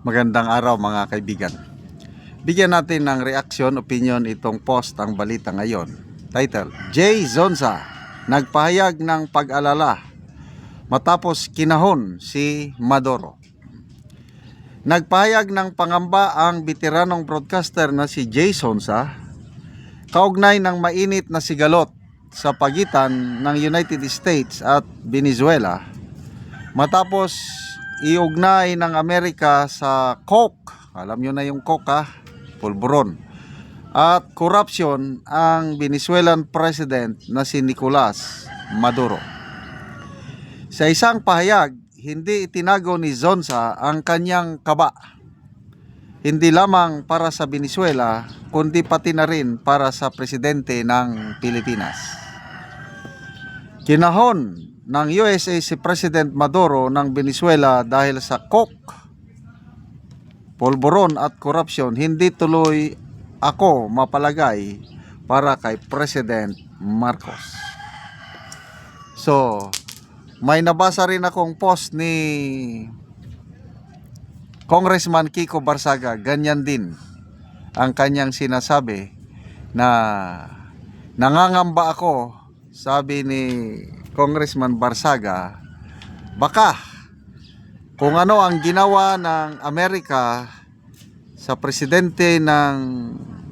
Magandang araw mga kaibigan. Bigyan natin ng reaksyon, opinion itong post ang balita ngayon. Title, Jay Zonza nagpahayag ng pag-alala matapos kinahon si Maduro. Nagpahayag ng pangamba ang veteranong broadcaster na si Jay Zonza kaugnay ng mainit na sigalot sa pagitan ng United States at Venezuela matapos iugnay ng Amerika sa coke, alam nyo na yung coke pulburon, at corruption ang Venezuelan President na si Nicolas Maduro. Sa isang pahayag, hindi itinago ni Zonza ang kanyang kaba, hindi lamang para sa Venezuela, kundi pati na rin para sa presidente ng Pilipinas. Kinahon ng USA si President Maduro ng Venezuela dahil sa coke, polboron at korupsyon. Hindi tuloy ako mapalagay para kay President Marcos. So, may nabasa rin akong post ni Congressman Kiko Barsaga. Ganyan din ang kanyang sinasabi na nangangamba ako, sabi ni Congressman Barsaga, baka kung ano ang ginawa ng Amerika sa presidente ng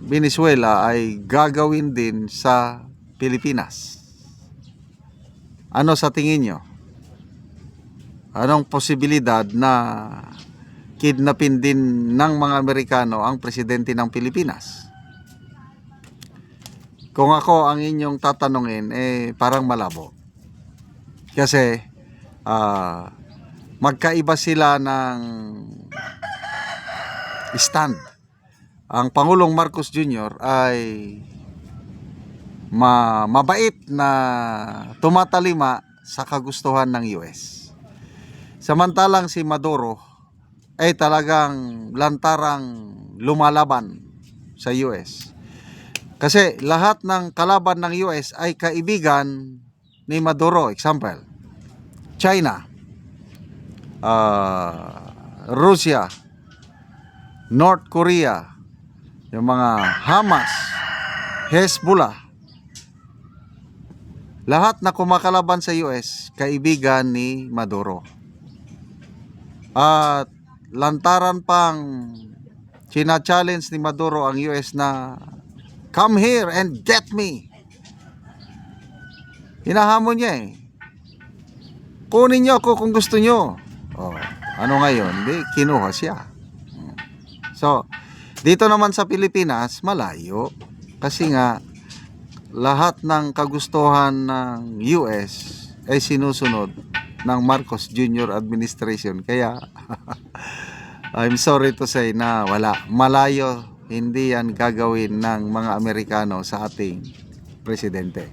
Venezuela ay gagawin din sa Pilipinas. Ano sa tingin nyo? Anong posibilidad na kidnapin din ng mga Amerikano ang presidente ng Pilipinas? Kung ako ang inyong tatanungin, parang malabo. Kasi magkaiba sila ng stand. Ang Pangulong Marcos Jr. ay mabait na tumatalima sa kagustuhan ng US. Samantalang si Maduro ay talagang lantarang lumalaban sa US. Kasi lahat ng kalaban ng US ay kaibigan ni Maduro. Example, China, Russia, North Korea, yung mga Hamas, Hezbollah, lahat na kumakalaban sa US, kaibigan ni Maduro. At lantaran pang china-challenge ni Maduro ang US na come here and get me. Hinahamon niya kunin niyo ako kung gusto niyo. Ano ngayon? Di, kinuha siya. So, dito naman sa Pilipinas, malayo. Kasi nga, lahat ng kagustuhan ng US ay sinusunod ng Marcos Jr. administration. Kaya, I'm sorry to say na wala. Malayo, hindi yan gagawin ng mga Amerikano sa ating presidente.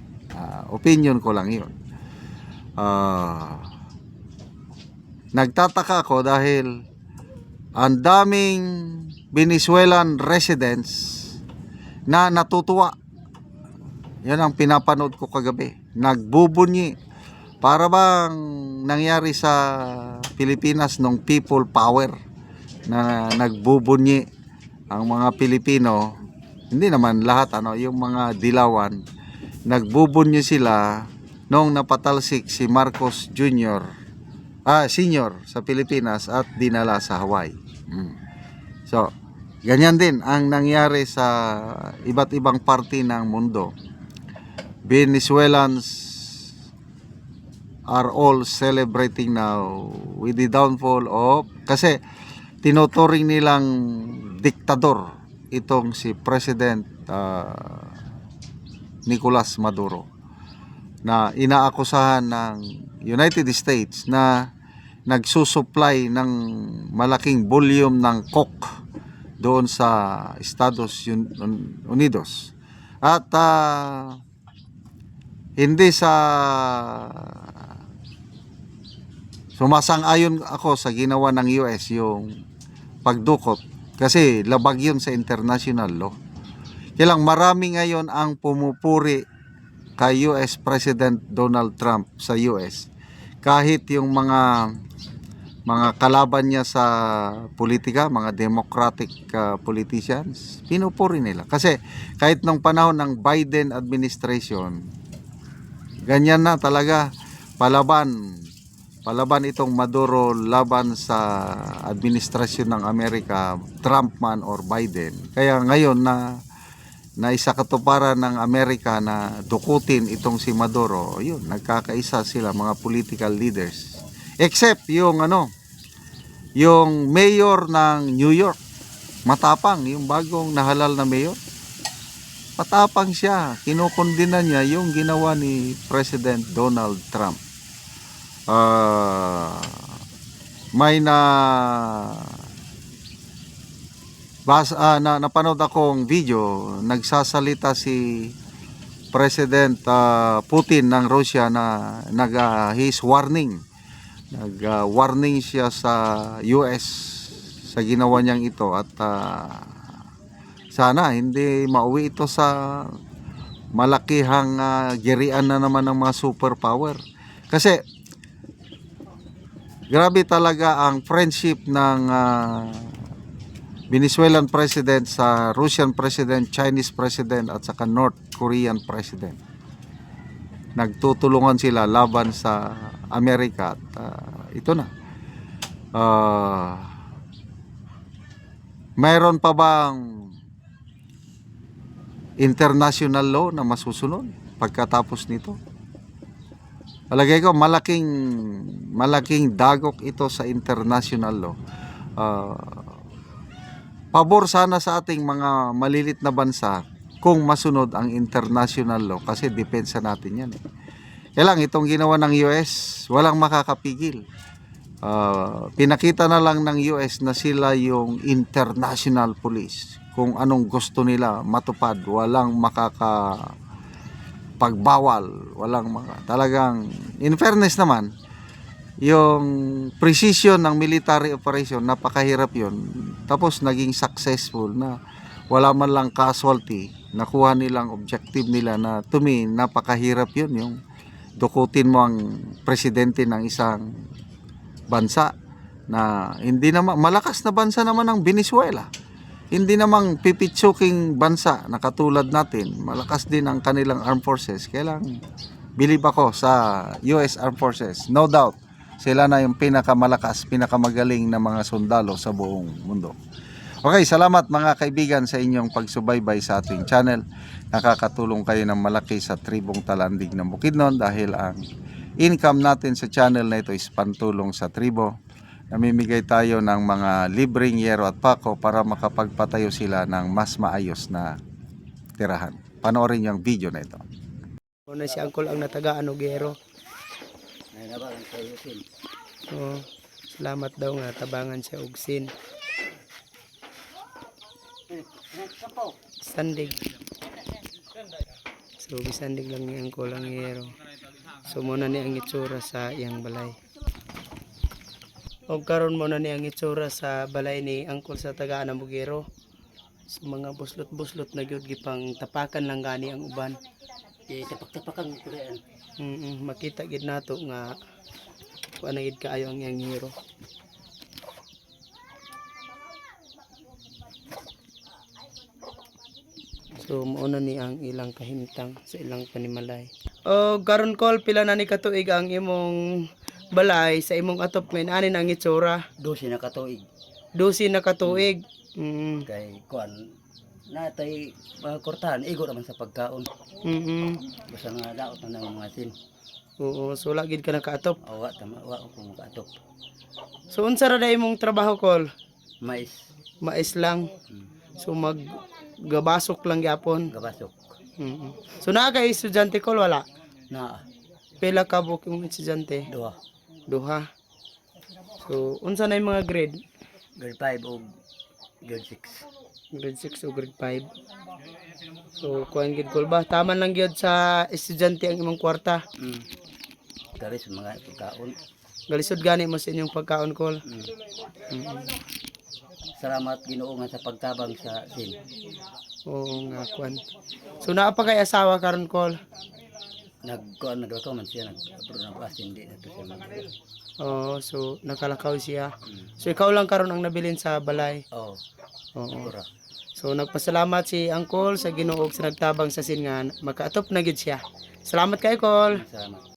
Opinion ko lang yun. Nagtataka ako dahil ang daming Venezuelan residents na natutuwa. Yan ang pinapanood ko kagabi. Nagbubunyi. Para bang nangyari sa Pilipinas nung people power na nagbubunyi ang mga Pilipino. Hindi naman lahat, yung mga dilawan, nagbubunyi sila nung napatalsik si Marcos Jr. Senior sa Pilipinas at dinala sa Hawaii. So, ganyan din ang nangyari sa iba't ibang parte ng mundo. Venezuelans are all celebrating now with the downfall of, kasi tinuturing nilang diktador itong si President Nicolas Maduro, na inaakusahan ng United States na nagsusupply ng malaking volume ng coke doon sa Estados Unidos. At hindi sumasang-ayon ako sa ginawa ng US yung pagdukot, kasi labag yun sa international law. Kailang marami ngayon ang pumupuri kay US President Donald Trump sa US, kahit yung mga mga kalaban niya sa politika, mga democratic politicians, pinupuri nila. Kasi kahit nung panahon ng Biden administration, ganyan na talaga, palaban itong Maduro laban sa administrasyon ng Amerika, Trump man or Biden. Kaya ngayon na isakatuparan ng Amerika na dukutin itong si Maduro, yun, nagkakaisa sila mga political leaders. Except yung yung mayor ng New York, matapang, yung bagong nahalal na mayor. Matapang siya, kinukundina niya yung ginawa ni President Donald Trump. May napanood akong video, nagsasalita si President Putin ng Russia na his warning. Nag-warning siya sa US sa ginawa niyang ito at sana hindi mauwi ito sa malakihang gerian na naman ng mga superpower. Kasi grabe talaga ang friendship ng Venezuelan President sa Russian President, Chinese President at saka North Korean President. Nagtutulungan sila laban sa Amerika at ito na. Mayroon pa bang international law na masusunod pagkatapos nito? Palagay ko malaking dagok ito sa international law. Pabor sana sa ating mga malilit na bansa kung masunod ang international law kasi depensa natin yan. Kaya lang itong ginawa ng US, walang makakapigil. Pinakita na lang ng US na sila yung international police. Kung anong gusto nila matupad, walang pagbawal, talagang, in fairness naman, yung precision ng military operation, napakahirap yun. Tapos naging successful na wala man lang casualty, nakuha nilang objective nila na to me, napakahirap yun, yung dukutin mo ang presidente ng isang bansa na hindi naman, malakas na bansa naman ang Venezuela. Hindi namang pipitsuking bansa na katulad natin. Malakas din ang kanilang armed forces. Kaya lang, believe ako sa US Armed Forces. No doubt, sila na yung pinakamalakas, pinakamagaling na mga sundalo sa buong mundo. Okay, salamat mga kaibigan sa inyong pagsubaybay sa ating channel. Nakakatulong kayo ng malaki sa tribong Talandig ng Bukidnon dahil ang income natin sa channel na ito is pantulong sa tribo. Namimigay tayo ng mga libreng yero at pako para makapagpatayo sila ng mas maayos na tirahan. Panoorin yung video na ito. Una si Angkol ang natagaan og yero. Oh, salamat daw nga tabangan siya og sin. Sandig. So bisandig lang ni Angkol ang yero. So muna ni ang itsura sa iyang balay. O karon mo na ni ang itsura sa balay ni Angkol sa tagaan ng Bugero. So mga buslot-buslot na gyud gipang tapakan lang gani ang uban. Tapak-tapakan ko rin. Makita gid nato nga kuan gid kaayo ang iyang hero. So mauna ni ang ilang kahimtang sa ilang panimalay. O karon Kol, pila na ni katuig ang imong balay sa imong atop ngayon? Ani ang itsura? 12 na katuig. 12 na katuig. Kay kuan natay mga kortahan igo naman sa pagkaon. Basta nga daot na ng mga sin. Oo, so lagid ka nakaatop. Awa tama wa ko makaatop. So unsa ra imong trabaho Kol? Mais, Mais lang. So gabasok lang gyapon. gabasok. So naa kay estudyante Kol wala? Na Pila ka buok imong estudyante? duha. Duha. So unsa na yung mga grade? Grade 5 o grade 6. Grade 6 o grade 5. So kuan gid Kol ba? Taman lang gyud sa estudyante ang imong kwarta. Kari sa mga pagkaon. Galisod gani mo sa inyong pagkaon Kol. Salamat Ginoo nga sa pagtabang sa sin. Oo nga kuan. So naa pa kay asawa karon Kol? Nagkuan nagluto man siya nag-apro na ba hindi na to siya mag Oh, so nakalakaw siya. So ikaw lang karon ang nabilin sa balay. Oo. Oo. Siguro. So nagpasalamat si Uncle sa Ginoo sa nagtabang sa sin nga makaatop na gid siya. Salamat kay Col. Salamat.